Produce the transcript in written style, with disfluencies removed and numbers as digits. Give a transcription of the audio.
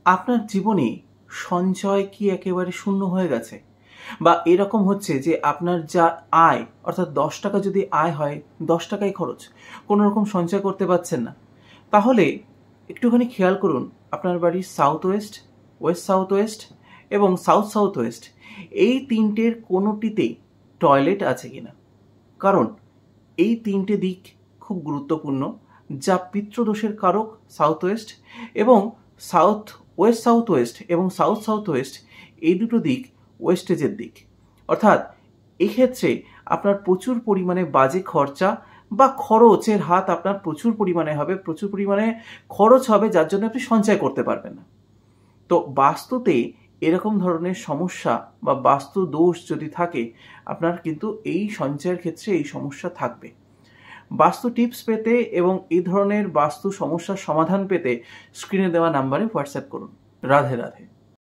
আপনার জীবনে সঞ্চয় কি একেবারে শূন্য হয়ে গেছে? বা এরকম হচ্ছে যে আপনার যা আয়, অর্থাৎ 10 টাকা যদি আয় হয়, 10 টাকাই খরচ, কোনো রকম সঞ্চয় করতে পারছেন না? তাহলে একটুখানি খেয়াল করুন আপনার বাড়ির south West, West south West এবং সাউথ সাউথ ওয়েস্ট, এই তিনটের কোনোটিতেই টয়লেট আছে কিনা। কারণ এই তিনটে দিক খুব গুরুত্বপূর্ণ, যা পিতৃদোষের কারক সাউথ ওয়েস্ট এবং সাউথ ওয়েস্ট সাউথ ওয়েস্ট এবং সাউথ সাউথ ওয়েস্ট, এই দুটো দিক ওয়েস্টেজের দিক। অর্থাৎ এক্ষেত্রে আপনার প্রচুর পরিমাণে বাজে খরচা বা খরচের হাত আপনার প্রচুর পরিমাণে হবে, প্রচুর পরিমাণে খরচ হবে, যার জন্য আপনি সঞ্চয় করতে পারবেন না। তো বাস্তুতে এরকম ধরনের সমস্যা বা বাস্তু দোষ যদি থাকে, আপনার কিন্তু এই সঞ্চয়ের ক্ষেত্রে এই সমস্যা থাকবে। বাস্তু টিপস পেতে এবং এই ধরনের বাস্তু সমস্যার সমাধান পেতে স্ক্রিনে দেওয়া নাম্বারে হোয়াটসঅ্যাপ করুন। রাধে রাধে।